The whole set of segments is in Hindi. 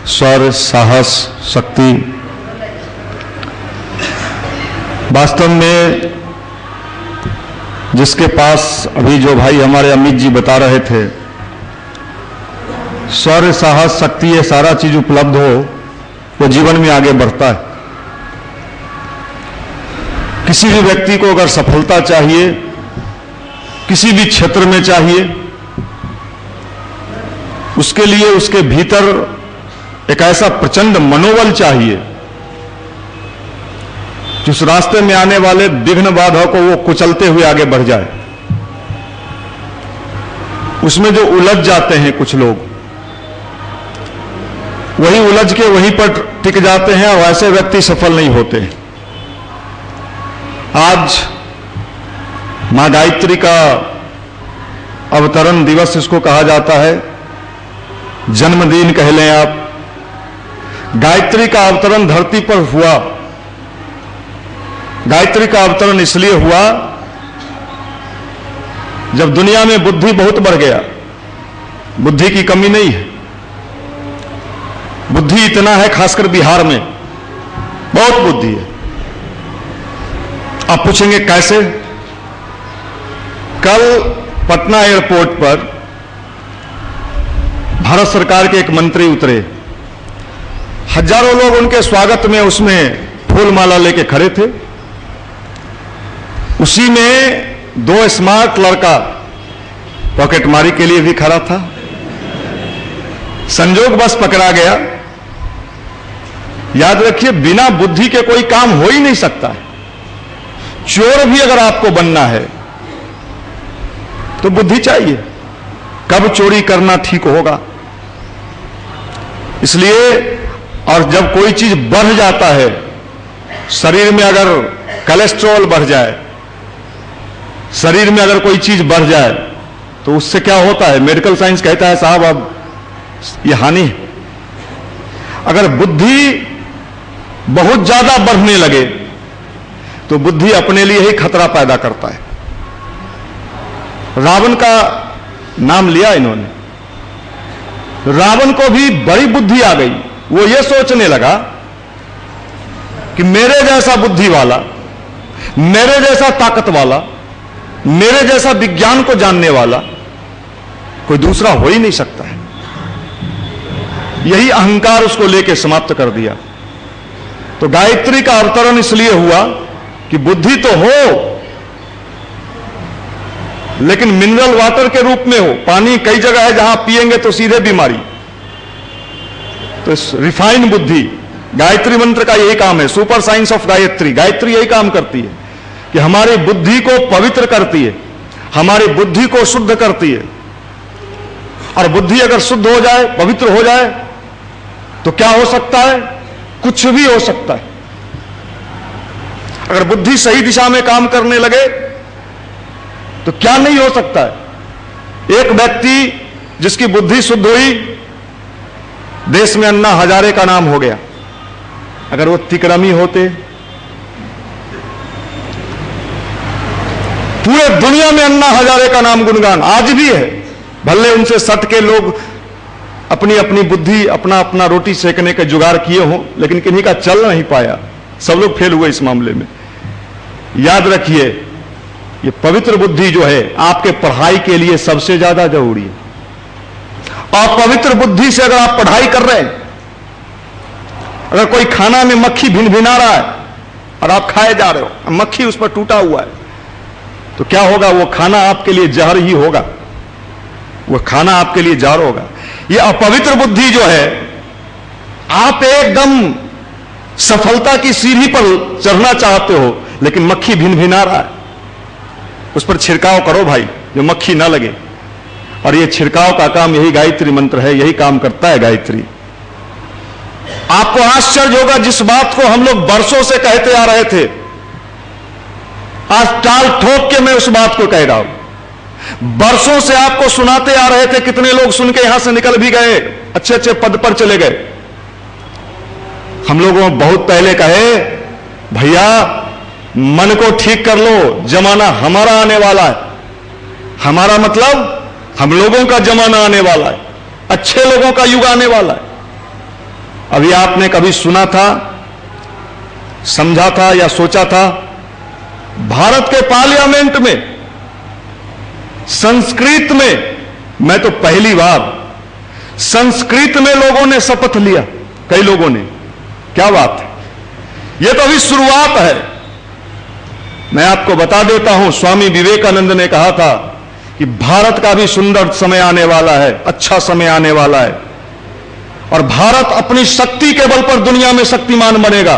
शौर्य, साहस, शक्ति। वास्तव में जिसके पास अभी जो भाई हमारे अमित जी बता रहे थे, शौर्य, साहस, शक्ति, ये सारा चीज उपलब्ध हो वो जीवन में आगे बढ़ता है। किसी भी व्यक्ति को अगर सफलता चाहिए, किसी भी क्षेत्र में चाहिए, उसके लिए उसके भीतर एक ऐसा प्रचंड मनोबल चाहिए कि उस रास्ते में आने वाले विघ्न बाधा को वो कुचलते हुए आगे बढ़ जाए। उसमें जो उलझ जाते हैं कुछ लोग, वही उलझ के वहीं पर टिक जाते हैं और ऐसे व्यक्ति सफल नहीं होते। आज मां गायत्री का अवतरण दिवस इसको कहा जाता है, जन्मदिन कह लें आप। गायत्री का अवतरण धरती पर हुआ। गायत्री का अवतरण इसलिए हुआ जब दुनिया में बुद्धि बहुत बढ़ गया। बुद्धि की कमी नहीं है, बुद्धि इतना है, खासकर बिहार में बहुत बुद्धि है। आप पूछेंगे कैसे? कल पटना एयरपोर्ट पर भारत सरकार के एक मंत्री उतरे, हजारों लोग उनके स्वागत में उसमें फूल माला लेके खड़े थे। उसी में दो स्मार्ट लड़का पॉकेटमारी के लिए भी खड़ा था। संजोग बस पकड़ा गया। याद रखिए, बिना बुद्धि के कोई काम हो ही नहीं सकता है। चोर भी अगर आपको बनना है तो बुद्धि चाहिए, कब चोरी करना ठीक होगा। इसलिए, और जब कोई चीज बढ़ जाता है, शरीर में अगर कोलेस्ट्रॉल बढ़ जाए, शरीर में अगर कोई चीज बढ़ जाए तो उससे क्या होता है? मेडिकल साइंस कहता है साहब अब ये हानि है। अगर बुद्धि बहुत ज्यादा बढ़ने लगे तो बुद्धि अपने लिए ही खतरा पैदा करता है। रावण का नाम लिया इन्होंने। रावण को भी बड़ी बुद्धि आ गई। वो ये सोचने लगा कि मेरे जैसा बुद्धि वाला, मेरे जैसा ताकत वाला, मेरे जैसा विज्ञान को जानने वाला कोई दूसरा हो ही नहीं सकता है। यही अहंकार उसको लेके समाप्त कर दिया। तो गायत्री का अवतरण इसलिए हुआ कि बुद्धि तो हो लेकिन मिनरल वाटर के रूप में हो। पानी कई जगह है जहां पिएंगे तो सीधे बीमारी। तो रिफाइंड बुद्धि, गायत्री मंत्र का यही काम है। Super science of Gayatri, Gayatri यही काम करती है कि हमारी बुद्धि को पवित्र करती है, हमारी बुद्धि को शुद्ध करती है। और बुद्धि अगर शुद्ध हो जाए, पवित्र हो जाए तो क्या हो सकता है? कुछ भी हो सकता है। अगर बुद्धि सही दिशा में काम करने लगे तो क्या नहीं हो सकता है। एक व्यक्ति जिसकी बुद्धि शुद्ध हुई, देश में अन्ना हजारे का नाम हो गया। अगर वो तिकरमी होते, पूरे दुनिया में अन्ना हजारे का नाम गुणगान आज भी है। भले उनसे सट के लोग अपनी अपनी बुद्धि, अपना अपना रोटी सेकने के जुगाड़ किए हों, लेकिन किन्हीं का चल नहीं पाया। सब लोग फेल हुए इस मामले में। याद रखिए, ये पवित्र बुद्धि जो है आपके पढ़ाई के लिए सबसे ज्यादा जरूरी है। और पवित्र बुद्धि से अगर आप पढ़ाई कर रहे हैं, अगर कोई खाना में मक्खी भिनभिना रहा है और आप खाए जा रहे हो, मक्खी उस पर टूटा हुआ है, तो क्या होगा? वो खाना आपके लिए जहर ही होगा। वो खाना आपके लिए जहर होगा। ये अपवित्र बुद्धि जो है, आप एकदम सफलता की सीढ़ी पर चढ़ना चाहते हो लेकिन मक्खी भिनभिना रहा है, उस पर छिड़काव करो भाई, जो मक्खी ना लगे। और ये छिड़काव का काम यही गायत्री मंत्र है, यही काम करता है गायत्री। आपको आश्चर्य होगा, जिस बात को हम लोग बरसों से कहते आ रहे थे, आज टाल ठोक के मैं उस बात को कह रहा हूं। बरसों से आपको सुनाते आ रहे थे, कितने लोग सुन के यहां से निकल भी गए, अच्छे अच्छे पद पर चले गए। हम लोगों बहुत पहले कहे, भैया मन को ठीक कर लो, जमाना हमारा आने वाला है। हमारा मतलब हम लोगों का जमाना आने वाला है, अच्छे लोगों का युग आने वाला है। अभी आपने कभी सुना था, समझा था या सोचा था भारत के पार्लियामेंट में संस्कृत में, मैं तो पहली बार संस्कृत में लोगों ने शपथ लिया, कई लोगों ने। क्या बात है, यह तो अभी शुरुआत है। मैं आपको बता देता हूं, स्वामी विवेकानंद ने कहा था कि भारत का भी सुंदर समय आने वाला है, अच्छा समय आने वाला है, और भारत अपनी शक्ति के बल पर दुनिया में शक्तिमान बनेगा,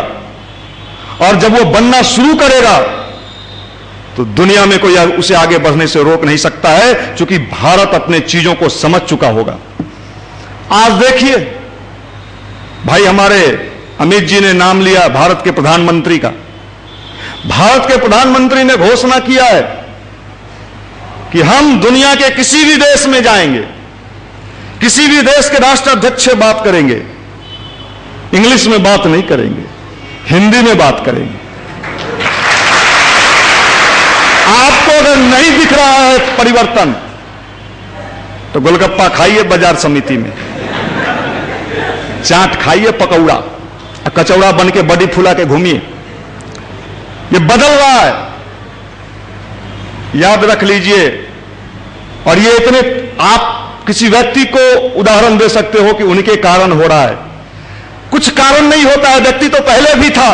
और जब वो बनना शुरू करेगा तो दुनिया में कोई उसे आगे बढ़ने से रोक नहीं सकता है, क्योंकि भारत अपने चीजों को समझ चुका होगा। आज देखिए भाई, हमारे अमित जी ने नाम लिया भारत के प्रधानमंत्री का। भारत के प्रधानमंत्री ने घोषणा किया है कि हम दुनिया के किसी भी देश में जाएंगे, किसी भी देश के राष्ट्राध्यक्ष से बात करेंगे, इंग्लिश में बात नहीं करेंगे, हिंदी में बात करेंगे। आपको अगर नहीं दिख रहा है परिवर्तन, तो गोलगप्पा खाइए बाजार समिति में, चाट खाइए, पकौड़ा, कचौड़ा बन के बड़ी फुला के घूमिए। ये बदल रहा है, याद रख लीजिए। और ये इतने, आप किसी व्यक्ति को उदाहरण दे सकते हो कि उनके कारण हो रहा है, कुछ कारण नहीं होता है, व्यक्ति तो पहले भी था।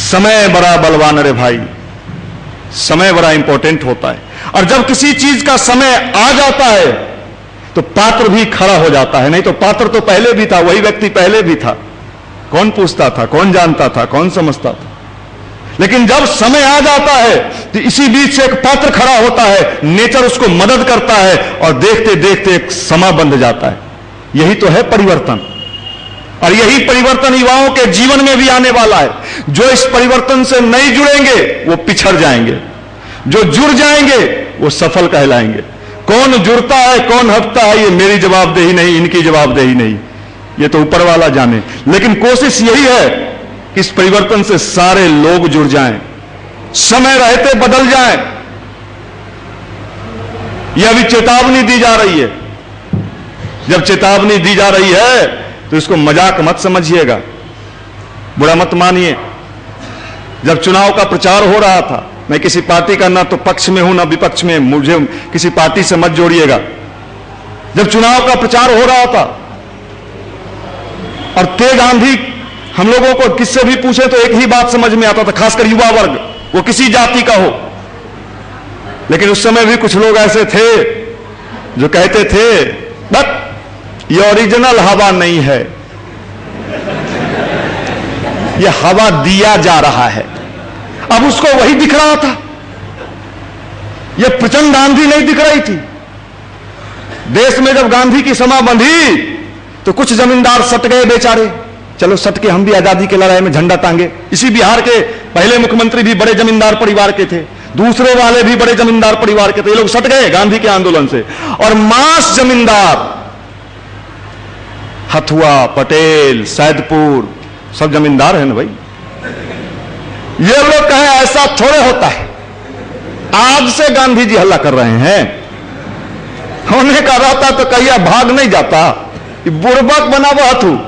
समय बड़ा बलवान रे भाई, समय बड़ा इंपॉर्टेंट होता है। और जब किसी चीज का समय आ जाता है तो पात्र भी खड़ा हो जाता है। नहीं तो पात्र तो पहले भी था, वही व्यक्ति पहले भी था, कौन पूछता था, कौन जानता था, कौन समझता था। लेकिन जब समय आ जाता है तो इसी बीच से एक पात्र खड़ा होता है, नेचर उसको मदद करता है, और देखते देखते एक समा बंध जाता है। यही तो है परिवर्तन, और यही परिवर्तन युवाओं के जीवन में भी आने वाला है। जो इस परिवर्तन से नहीं जुड़ेंगे वो पिछड़ जाएंगे, जो जुड़ जाएंगे वो सफल कहलाएंगे। कौन जुड़ता है, कौन हटता है, ये मेरी जवाबदेही नहीं, इनकी जवाबदेही नहीं, ये तो ऊपर वाला जाने। लेकिन कोशिश यही है कि इस परिवर्तन से सारे लोग जुड़ जाएं, समय रहते बदल जाएं। यह अभी चेतावनी दी जा रही है। जब चेतावनी दी जा रही है तो इसको मजाक मत समझिएगा, बुरा मत मानिए। जब चुनाव का प्रचार हो रहा था, मैं किसी पार्टी का ना तो पक्ष में हूं ना विपक्ष में, मुझे किसी पार्टी से मत जोड़िएगा। जब चुनाव का प्रचार हो रहा था और तेज आंधी, हम लोगों को किससे भी पूछे तो एक ही बात समझ में आता था, खासकर युवा वर्ग, वो किसी जाति का हो। लेकिन उस समय भी कुछ लोग ऐसे थे जो कहते थे, बट ये ओरिजिनल हवा नहीं है, ये हवा दिया जा रहा है। अब उसको वही दिख रहा था, ये प्रचंड आंधी नहीं दिख रही थी। देश में जब गांधी की समा बंधी तो कुछ जमींदार सट गए बेचारे, चलो सट के हम भी आजादी के लड़ाई में झंडा टांगे। इसी बिहार के पहले मुख्यमंत्री भी बड़े जमींदार परिवार के थे, दूसरे वाले भी बड़े जमींदार परिवार के थे। ये लोग सट गए गांधी के आंदोलन से, और मास जमींदार, हथुआ, पटेल, सैदपुर, सब जमींदार हैं ना भाई। ये लोग कहें ऐसा थोड़े होता है, आज से गांधी जी हल्ला कर रहे हैं, होने का रहता तो कहिया भाग नहीं जाता, बुड़बक बना वो हथु।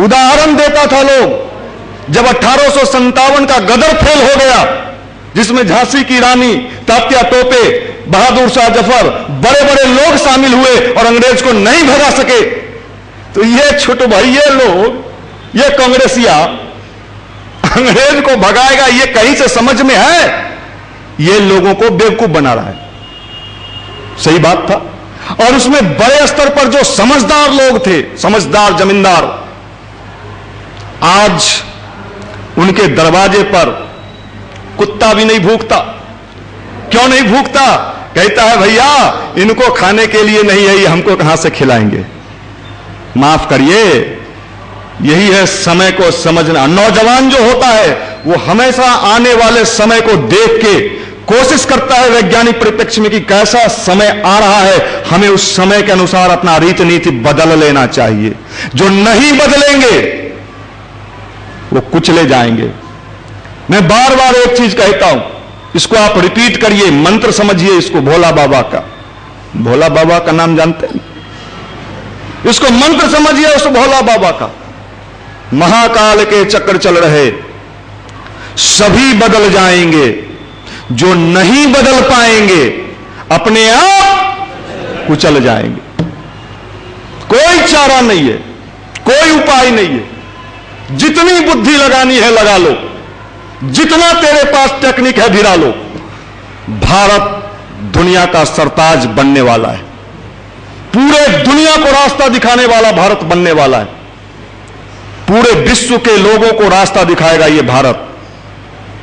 उदाहरण देता था लोग, जब 1857 का गदर फेल हो गया, जिसमें झांसी की रानी, तात्या टोपे, बहादुर शाह जफर, बड़े बड़े लोग शामिल हुए और अंग्रेज को नहीं भगा सके, तो ये छोटे भाई, ये लोग, ये कांग्रेसिया अंग्रेज को भगाएगा, ये कहीं से समझ में है? ये लोगों को बेवकूफ बना रहा है। सही बात था। और उसमें बड़े स्तर पर जो समझदार लोग थे, समझदार जमींदार, आज उनके दरवाजे पर कुत्ता भी नहीं भूखता। क्यों नहीं भूखता? कहता है भैया इनको खाने के लिए नहीं है, ये हमको कहां से खिलाएंगे। माफ करिए, यही है समय को समझना। नौजवान जो होता है वो हमेशा आने वाले समय को देख के कोशिश करता है वैज्ञानिक परिप्रेक्ष्य में कि कैसा समय आ रहा है, हमें उस समय के अनुसार अपना रीति नीति बदल लेना चाहिए। जो नहीं बदलेंगे वो कुचले जाएंगे। मैं बार बार एक चीज कहता हूं, इसको आप रिपीट करिए, मंत्र समझिए इसको, भोला बाबा का। भोला बाबा का नाम जानते हैं? इसको मंत्र समझिए उस भोला बाबा का। महाकाल के चक्र चल रहे, सभी बदल जाएंगे, जो नहीं बदल पाएंगे अपने आप कुचल जाएंगे। कोई चारा नहीं है, कोई उपाय नहीं है। जितनी बुद्धि लगानी है लगा लो, जितना तेरे पास टेक्निक है भिड़ा लो। भारत दुनिया का सरताज बनने वाला है, पूरे दुनिया को रास्ता दिखाने वाला भारत बनने वाला है। पूरे विश्व के लोगों को रास्ता दिखाएगा ये भारत।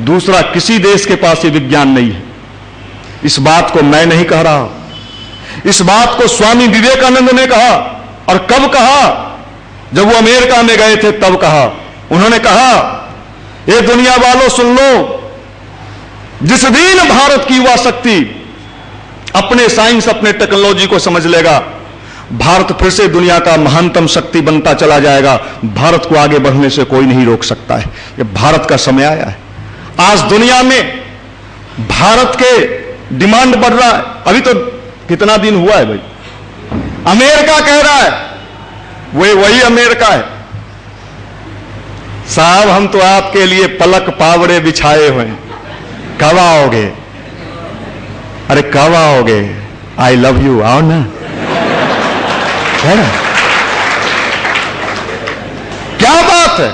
दूसरा किसी देश के पास ये विज्ञान नहीं है। इस बात को मैं नहीं कह रहा, इस बात को स्वामी विवेकानंद ने कहा। और कब कहा? जब वो अमेरिका में गए थे तब कहा। उन्होंने कहा, ये दुनिया वालों सुन लो, जिस दिन भारत की युवा शक्ति अपने साइंस, अपने टेक्नोलॉजी को समझ लेगा, भारत फिर से दुनिया का महानतम शक्ति बनता चला जाएगा। भारत को आगे बढ़ने से कोई नहीं रोक सकता है। ये भारत का समय आया है। आज दुनिया में भारत के डिमांड बढ़ रहा है। अभी तो कितना दिन हुआ है भाई, अमेरिका कह रहा है, वही अमेरिका है, साहब हम तो आपके लिए पलक पावड़े बिछाए हुए हैं, कब आओगे? अरे कब आओगे? आई लव यू, आओ ना, है ना? क्या बात है?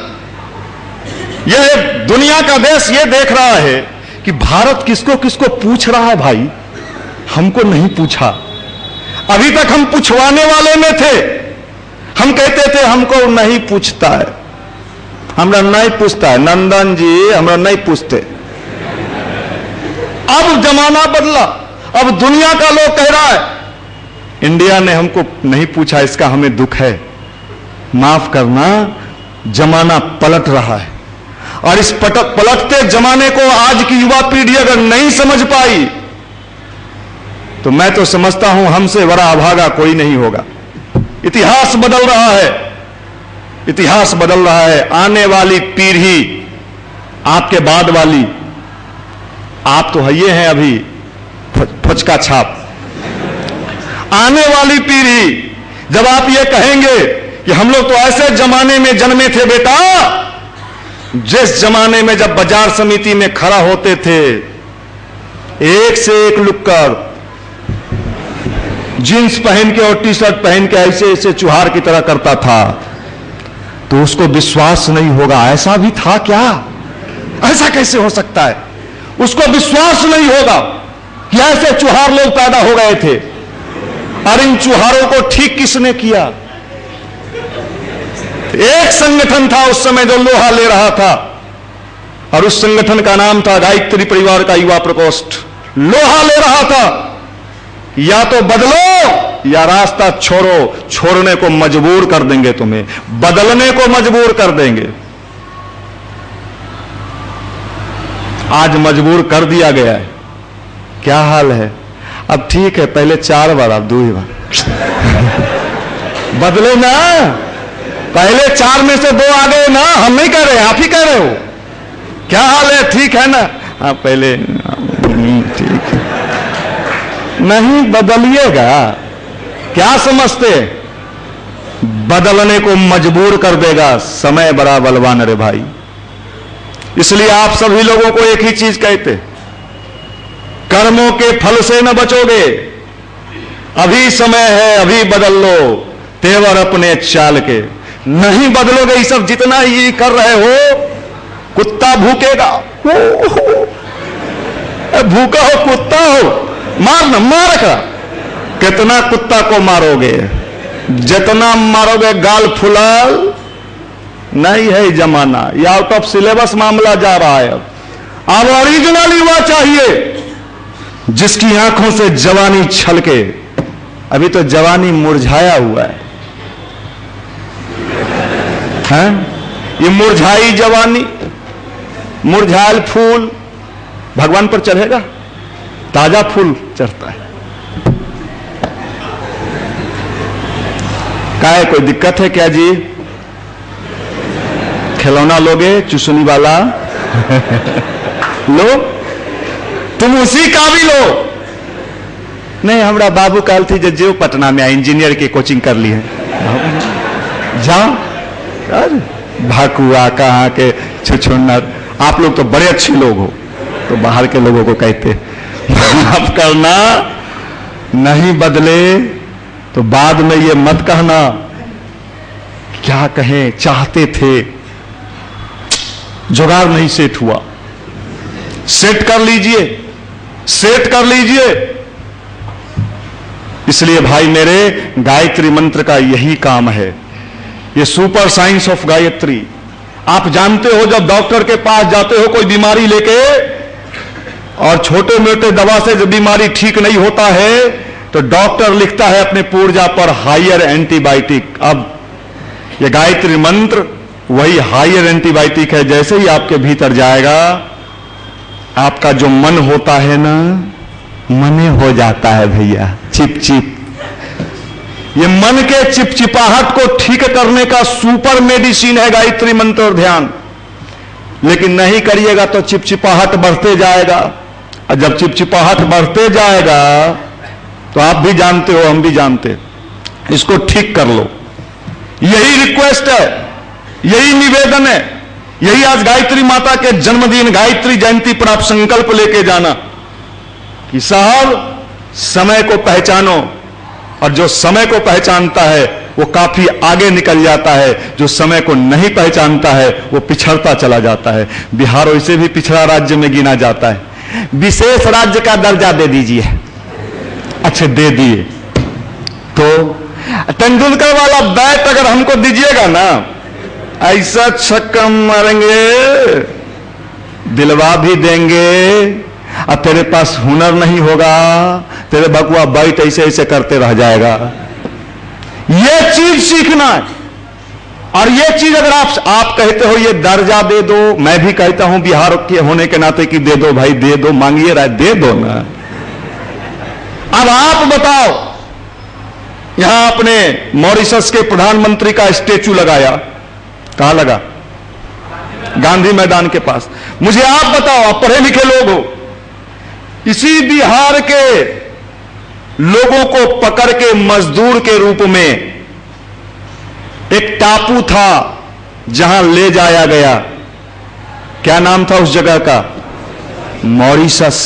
यह दुनिया का देश ये देख रहा है कि भारत किसको किसको पूछ रहा है। भाई हमको नहीं पूछा, अभी तक हम पूछवाने वाले में थे। हम कहते थे हमको नहीं पूछता है, हमरा नहीं पूछता है, नंदन जी हमरा नहीं पूछते। अब जमाना बदला, अब दुनिया का लोग कह रहा है इंडिया ने हमको नहीं पूछा, इसका हमें दुख है, माफ करना, जमाना पलट रहा है। और इस पलटते जमाने को आज की युवा पीढ़ी अगर नहीं समझ पाई तो मैं तो समझता हूं हमसे बड़ा अभागा कोई नहीं होगा। इतिहास बदल रहा है, इतिहास बदल रहा है। आने वाली पीढ़ी, आपके बाद वाली, आप तो ये हैं अभी फुचका छाप, आने वाली पीढ़ी जब आप ये कहेंगे कि हम लोग तो ऐसे जमाने में जन्मे थे बेटा, जिस जमाने में जब बाजार समिति में खड़ा होते थे एक से एक लुक्कर जींस पहन के और टी शर्ट पहन के ऐसे ऐसे चुहार की तरह करता था, तो उसको विश्वास नहीं होगा ऐसा भी था क्या? ऐसा कैसे हो सकता है? उसको विश्वास नहीं होगा कि ऐसे चुहार लोग पैदा हो गए थे। और इन चुहारों को ठीक किसने किया? एक संगठन था उस समय जो लोहा ले रहा था, और उस संगठन का नाम था गायत्री परिवार का युवा प्रकोष्ठ। लोहा ले रहा था, या तो बदलो या रास्ता छोड़ो, छोड़ने को मजबूर कर देंगे, तुम्हें बदलने को मजबूर कर देंगे। आज मजबूर कर दिया गया है। क्या हाल है? अब ठीक है, पहले 4 बार अब 2 ही बार बदलो ना। पहले 4 में से 2 आ गए ना, हम नहीं कह रहे, आप ही कह रहे हो। क्या हाल है? ठीक है ना? हाँ पहले ठीक है, नहीं बदलिएगा। क्या समझते? बदलने को मजबूर कर देगा समय, बड़ा बलवान रे भाई। इसलिए आप सभी लोगों को एक ही चीज कहते, कर्मों के फल से न बचोगे, अभी समय है, अभी बदल लो तेवर अपने चाल के। नहीं बदलोगे, ये सब जितना ये कर रहे हो, कुत्ता भूकेगा, भूखा हो कुत्ता हो, मारना मारेगा। कितना कुत्ता को मारोगे? जितना मारोगे गाल फुलाल नहीं है जमाना। ये आउट ऑफ सिलेबस मामला जा रहा है। अब ओरिजिनल युवा चाहिए जिसकी आंखों से जवानी छलके। अभी तो जवानी मुरझाया हुआ है? ये मुरझाई जवानी, मुरझायल फूल भगवान पर चढ़ेगा? ताजा फूल चढ़ता है। क्या है, कोई दिक्कत है क्या जी? खिलौना लोगे चुसनी वाला? लो, तुम उसी का भी लो। नहीं, हमारा बाबू काल थी जो पटना में इंजीनियर की कोचिंग कर ली है। जाओ। अरे भाकुआ कहाँ के छुछुन्नर, आप लोग तो बड़े अच्छे लोग हो, तो बाहर के लोगों को कहते माफ करना, नहीं बदले तो बाद में ये मत कहना क्या कहें चाहते थे, जुगाड़ नहीं सेट हुआ। सेट कर लीजिए, सेट कर लीजिए। इसलिए भाई मेरे, गायत्री मंत्र का यही काम है, ये सुपर साइंस ऑफ गायत्री। आप जानते हो जब डॉक्टर के पास जाते हो कोई बीमारी लेके, और छोटे मोटे दवा से जब बीमारी ठीक नहीं होता है तो डॉक्टर लिखता है अपने पूर्जा पर हायर एंटीबायोटिक। अब ये गायत्री मंत्र वही हायर एंटीबायोटिक है। जैसे ही आपके भीतर जाएगा, आपका जो मन होता है ना, मने हो जाता है भैया, चिप चिप। ये मन के चिपचिपाहट को ठीक करने का सुपर मेडिसिन है गायत्री मंत्र और ध्यान। लेकिन नहीं करिएगा तो चिपचिपाहट बढ़ते जाएगा, और जब चिपचिपाहट बढ़ते जाएगा तो आप भी जानते हो, हम भी जानते, इसको ठीक कर लो। यही रिक्वेस्ट है, यही निवेदन है, यही आज गायत्री माता के जन्मदिन गायत्री जयंती पर आप संकल्प लेके जाना कि साहब समय को पहचानो, और जो समय को पहचानता है वो काफी आगे निकल जाता है, जो समय को नहीं पहचानता है वो पिछड़ता चला जाता है। बिहार वैसे भी पिछड़ा राज्य में गिना जाता है, विशेष राज्य का दर्जा दे दीजिए। अच्छा दे दिए तो तेंदुलकर वाला बैट अगर हमको दीजिएगा ना, ऐसा छक्का मारेंगे, दिलवा भी देंगे, और तेरे पास हुनर नहीं होगा, तेरे बकुआ बैट ऐसे ऐसे करते रह जाएगा। ये चीज सीखना है। और ये चीज अगर आप कहते हो ये दर्जा दे दो, मैं भी कहता हूं बिहार के होने के नाते कि दे दो भाई, दे दो, मांगिए रहा दे दो ना। अब आप बताओ, यहां अपने मॉरिशस के प्रधानमंत्री का स्टेचू लगाया, कहां लगा? गांधी मैदान के पास। मुझे आप बताओ, आप पढ़े लिखे लोग हो, इसी बिहार के लोगों को पकड़ के मजदूर के रूप में एक टापू था जहां ले जाया गया, क्या नाम था उस जगह का? मॉरिशस।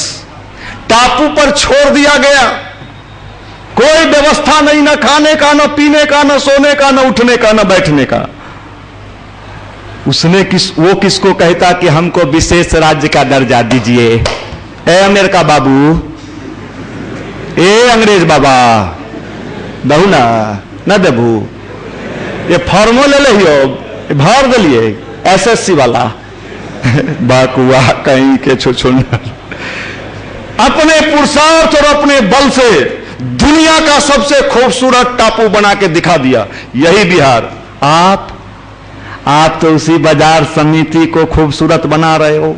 टापू पर छोड़ दिया गया, कोई व्यवस्था नहीं, ना खाने का, ना पीने का, ना सोने का, ना उठने का, ना बैठने का। उसने वो किसको कहता कि हमको विशेष राज्य का दर्जा दीजिए? ए अमेरिका बाबू, ए अंग्रेज बाबा, दहू ना न देबू, ये फॉर्मो ले लियो, भर दिलिए एसएससी वाला बाकुआ कहीं के छुछुन्नर। अपने पुरुषार्थ और अपने बल से दुनिया का सबसे खूबसूरत टापू बना के दिखा दिया, यही बिहार। आप तो उसी बाजार समिति को खूबसूरत बना रहे हो।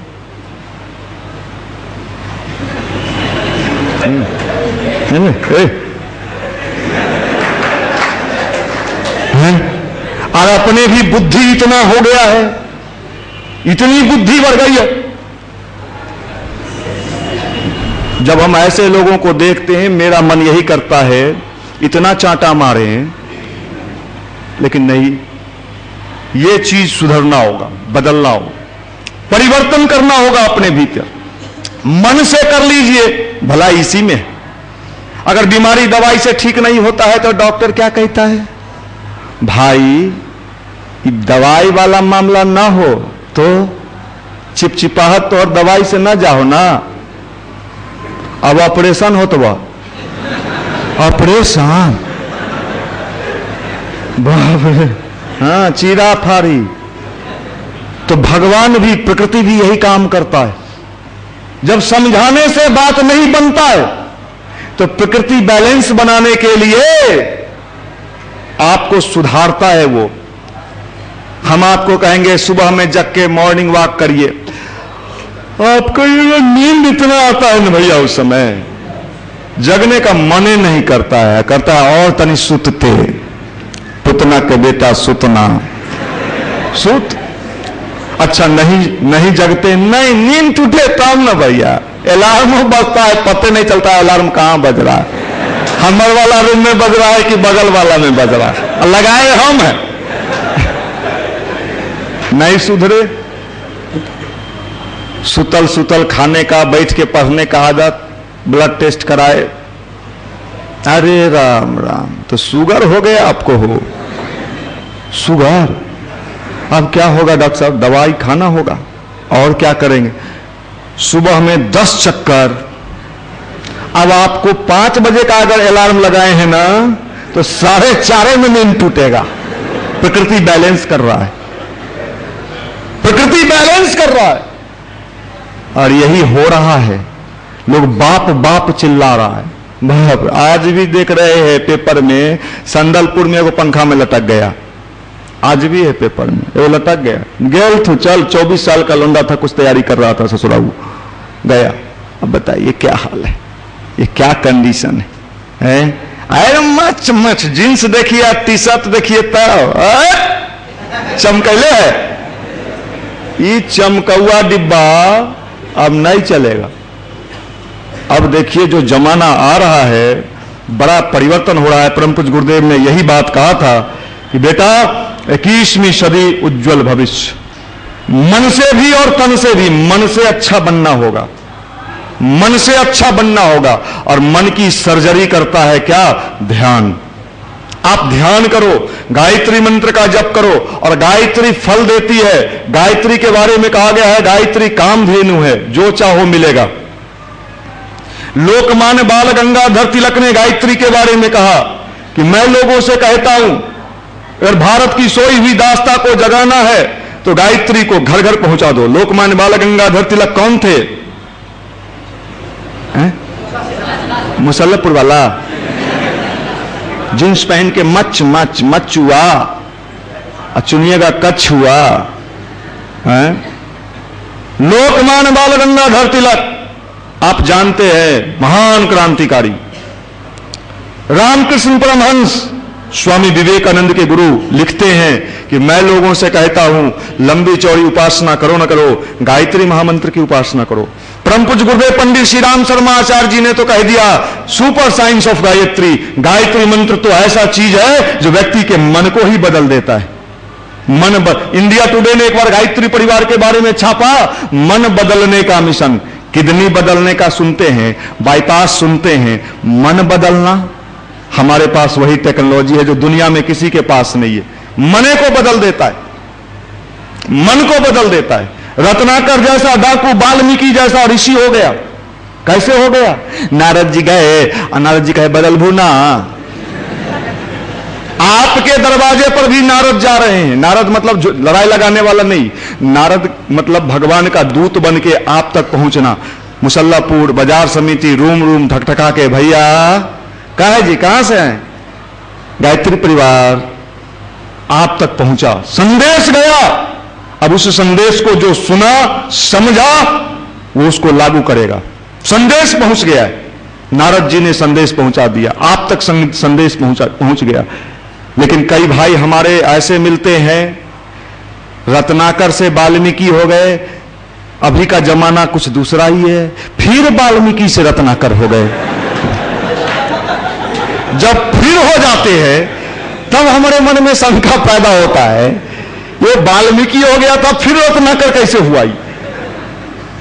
और अपने भी बुद्धि इतना हो गया है, इतनी बुद्धि बढ़ गई है। जब हम ऐसे लोगों को देखते हैं, मेरा मन यही करता है इतना चांटा मारे, लेकिन नहीं, ये चीज सुधरना होगा, बदलना होगा, परिवर्तन करना होगा अपने भीतर। मन से कर लीजिए, भला इसी में। अगर बीमारी दवाई से ठीक नहीं होता है तो डॉक्टर क्या कहता है? भाई दवाई वाला मामला ना हो तो चिपचिपाहट तो और दवाई से ना जाओ ना, अब ऑपरेशन हो तो वह ऑपरेशन, हाँ, चीरा फाड़ी। तो भगवान भी, प्रकृति भी यही काम करता है। जब समझाने से बात नहीं बनता है तो प्रकृति बैलेंस बनाने के लिए आपको सुधारता है। वो हम आपको कहेंगे सुबह में जग के मॉर्निंग वॉक करिए, आपको ये नींद इतना आता है ना भैया, उस समय जगने का मन ही नहीं करता है, करता है और तनी सुतते, पुतना के बेटा सुतना, सुत। अच्छा नहीं जगते, नहीं नींद टूटे तब ना भैया, अलार्म बजता है, पता नहीं चलता अलार्म कहां बज रहा है। हमर वाला रूम में बज रहा है कि बगल वाला में बज रहा है? लगाए हम हैं, नहीं सुधरे। सुतल सुतल खाने का, बैठ के पढ़ने का आदत, ब्लड टेस्ट कराए, अरे राम राम, तो शुगर हो गया आपको? हो शुगर? अब क्या होगा डॉक्टर साहब? दवाई खाना होगा, और क्या करेंगे? सुबह में 10 चक्कर। अब आपको 5 बजे का अगर अलार्म लगाए हैं ना, तो 4:30 में नींद टूटेगा। प्रकृति बैलेंस कर रहा है, प्रकृति बैलेंस कर रहा है। और यही हो रहा है, लोग बाप बाप चिल्ला रहा है। बाप, आज भी देख रहे हैं पेपर में, संदलपुर में एगो पंखा में लटक गया, आज भी है पेपर में, वो लटक गया। गेल थू, चल 24 साल का लौंडा था, कुछ तैयारी कर रहा था, ससुराल गया। अब बताइए क्या हाल है, ये क्या कंडीशन है? अरे मच मच जींस देखिए, टी शर्ट देखिए, तब चमकैले है। ये चमकौआ डिब्बा अब नहीं चलेगा। अब देखिए जो जमाना आ रहा है, बड़ा परिवर्तन हो रहा है। परम पूज्य गुरुदेव ने यही बात कहा था कि बेटा 21वीं सदी उज्जवल भविष्य, मन से भी और तन से भी, मन से अच्छा बनना होगा, मन से अच्छा बनना होगा। और मन की सर्जरी करता है क्या? ध्यान। आप ध्यान करो, गायत्री मंत्र का जप करो, और गायत्री फल देती है। गायत्री के बारे में कहा गया है, गायत्री कामधेनु है, जो चाहो मिलेगा। लोकमान्य बाल गंगाधर तिलक ने गायत्री के बारे में कहा कि मैं लोगों से कहता हूं, अगर भारत की सोई हुई दास्ता को जगाना है तो गायत्री को घर घर पहुंचा दो। लोकमान्य बाल गंगाधर तिलक कौन थे? मुसल्लपुर वाला, जींस पहन के मच मच मच हुआ, चुनिएगा कच्छ हुआ है? लोकमान्य बाल गंगाधर तिलक आप जानते हैं, महान क्रांतिकारी। रामकृष्ण परमहंस स्वामी विवेकानंद के गुरु लिखते हैं कि मैं लोगों से कहता हूं, लंबी चौड़ी उपासना करो न करो, गायत्री महामंत्र की उपासना करो। परम पूज्य गुरुदेव पंडित श्री राम शर्मा आचार्य जी ने तो कह दिया, super science of Gayatri. Gayatri मंत्र तो ऐसा चीज है जो व्यक्ति के मन को ही बदल देता है। इंडिया टुडे ने एक बार गायत्री परिवार के बारे में छापा, मन बदलने का मिशन। किडनी बदलने का सुनते हैं, बाईपास सुनते हैं, मन बदलना हमारे पास वही टेक्नोलॉजी है जो दुनिया में किसी के पास नहीं है। मने को बदल देता है, मन को बदल देता है। रत्नाकर जैसा डाकू, वाल्मीकि जैसा ऋषि हो गया। कैसे हो गया? नारद जी गए, नारद जी कहे बदल भूना। आपके दरवाजे पर भी नारद जा रहे हैं। नारद मतलब लड़ाई लगाने वाला नहीं, नारद मतलब भगवान का दूत बन के आप तक पहुंचना। मुसल्लापुर बाजार समिति रूम रूम ठकठका के, भैया कहा जी कहां से हैं? गायत्री परिवार आप तक पहुंचा, संदेश गया। अब उस संदेश को जो सुना समझा वो उसको लागू करेगा। संदेश पहुंच गया है, नारद जी ने संदेश पहुंचा दिया, आप तक संदेश पहुंच गया। लेकिन कई भाई हमारे ऐसे मिलते हैं, रत्नाकर से वाल्मीकि हो गए, अभी का जमाना कुछ दूसरा ही है, फिर वाल्मीकि से रत्नाकर हो गए। जब फिर हो जाते हैं तब हमारे मन में शंका पैदा होता है, ये वाल्मीकि हो गया था फिर रत्नाकर कैसे हुआ?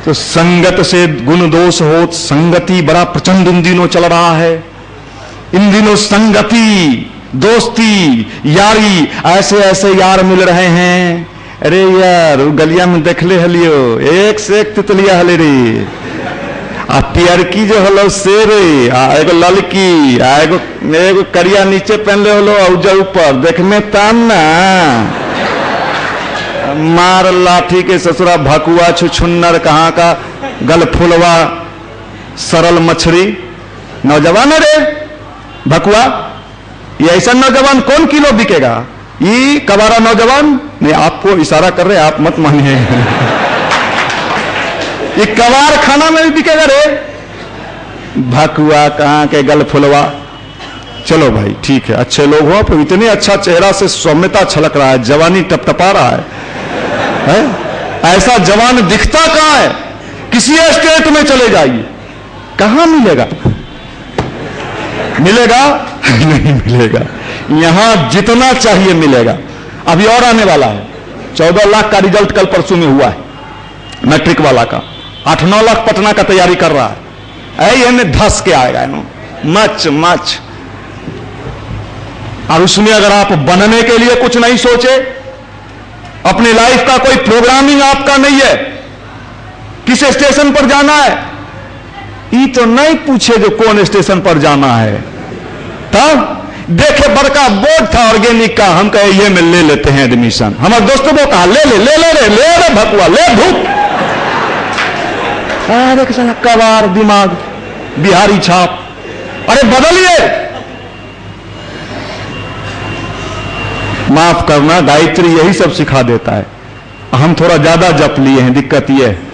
तो संगत से गुण दोष हो, संगति बड़ा प्रचंड इन दिनों चल रहा है। इन दिनों संगति, दोस्ती, यारी, ऐसे ऐसे यार मिल रहे हैं। अरे यार गलिया में देख ले हलियो, एक से एक तितलिया हले रे। आ पियरकी जो हलो से रे, एगो ललकी, एगो करिया नीचे पहन ले हलो, उजर ऊपर, देखने तान ना मार लाठी के ससुरा भकुआ छुछुन्नर, कहाँ का गल फुलवा सरल मछली। नौजवान रे भकुआ, ये ऐसा नौजवान कौन किलो बिकेगा? ये कबारा नौजवान नहीं, आपको इशारा कर रहे, आप मत मानिए। ये कबार खाना में भी बिकेगा रे भकुआ, कहाँ के गल फुलवा। चलो भाई ठीक है, अच्छे लोग हो, पर इतने अच्छा चेहरा से सौम्यता छलक रहा है, जवानी टपटपा रहा है? ऐसा जवान दिखता कहां है? किसी स्टेट में चले जाइए, कहां मिलेगा? मिलेगा? नहीं मिलेगा। यहां जितना चाहिए मिलेगा। अभी और आने वाला है। 14 लाख का रिजल्ट कल परसों में हुआ है मैट्रिक वाला का। 8-9 लाख पटना का तैयारी कर रहा है। ये धस के आएगा मच मच। और उसमें अगर आप बनने के लिए कुछ नहीं सोचे, अपनी लाइफ का कोई प्रोग्रामिंग आपका नहीं है, किस स्टेशन पर जाना है ये तो नहीं पूछे जो कौन स्टेशन पर जाना है। तब देखे बड़का बोर्ड था ऑर्गेनिक का, हम कहे ये में ले लेते हैं एडमिशन। हमारे दोस्तों को कहा ले ले ले ले ले ले ले भकुआ ले भूख। अरे किसान कबार दिमाग, बिहारी छाप। अरे बदलिए। माफ करना, गायत्री यही सब सिखा देता है। हम थोड़ा ज्यादा जप लिए हैं, दिक्कत ये है।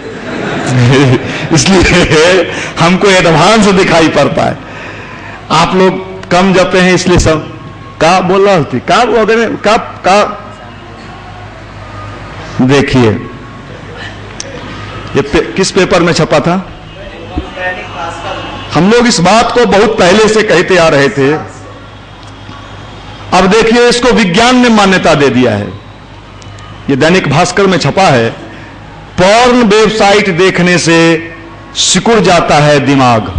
इसलिए हमको एडवांस दिखाई पड़ता है। आप लोग कम जपे हैं इसलिए सब का बोल रहा होती का वगैरह का। देखिए ये किस पेपर में छपा था? हम लोग इस बात को बहुत पहले से कहते आ रहे थे। अब देखिए इसको विज्ञान ने मान्यता दे दिया है। ये दैनिक भास्कर में छपा है। पॉर्न वेबसाइट देखने से सिकुड़ जाता है दिमाग।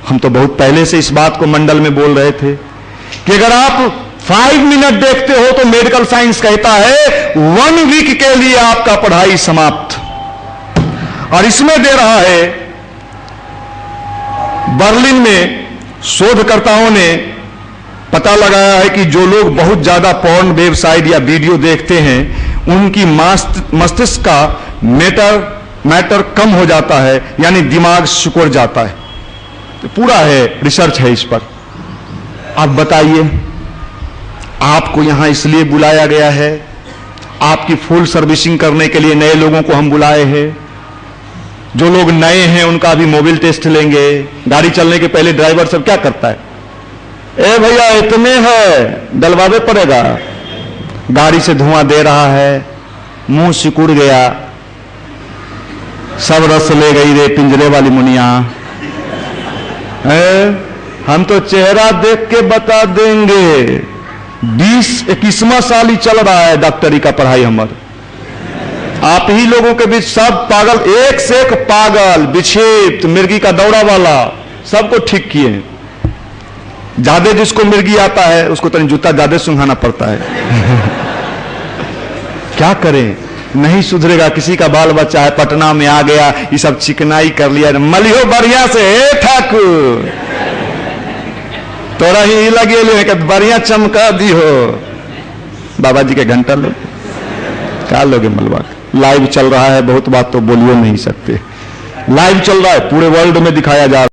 हम तो बहुत पहले से इस बात को मंडल में बोल रहे थे कि अगर आप 5 मिनट देखते हो तो मेडिकल साइंस कहता है 1 वीक के लिए आपका पढ़ाई समाप्त। और इसमें दे रहा है, बर्लिन में शोधकर्ताओं ने पता लगाया है कि जो लोग बहुत ज्यादा पॉर्न वेबसाइट या वीडियो देखते हैं उनकी मस्तिष्क का मैटर कम हो जाता है, यानी दिमाग सिकुड़ जाता है। तो पूरा है, रिसर्च है इस पर। आप बताइए, आपको यहां इसलिए बुलाया गया है, आपकी फुल सर्विसिंग करने के लिए नए लोगों को हम बुलाए हैं। जो लोग नए हैं उनका भी मोबाइल टेस्ट लेंगे। गाड़ी चलने के पहले ड्राइवर सब क्या करता है? ए भैया इतने है, डलवावे पड़ेगा। गाड़ी से धुआं दे रहा है, मुंह सिकुड़ गया, सब रस ले गई रे पिंजरे वाली मुनिया। हम तो चेहरा देख के बता देंगे। 20-21वां साल ही चल रहा है डॉक्टरी का पढ़ाई हमारे। आप ही लोगों के बीच सब पागल, एक से एक पागल, विक्षिप्त, मिर्गी का दौड़ा वाला, सबको ठीक किए हैं। ज्यादा जिसको मिर्गी आता है उसको तनी जूता ज्यादा सुंघाना पड़ता है। क्या करें, नहीं सुधरेगा। किसी का बाल बच्चा है पटना में आ गया, ये सब चिकनाई कर लिया, मलिहो बढ़िया से ठाकुर तोरा ही लगे कि बढ़िया चमका दी हो। बाबा जी के घंटा लो, क्या लोगे मलबा। लाइव चल रहा है, बहुत बात तो बोलियो नहीं सकते। लाइव चल रहा है, पूरे वर्ल्ड में दिखाया जा रहा है।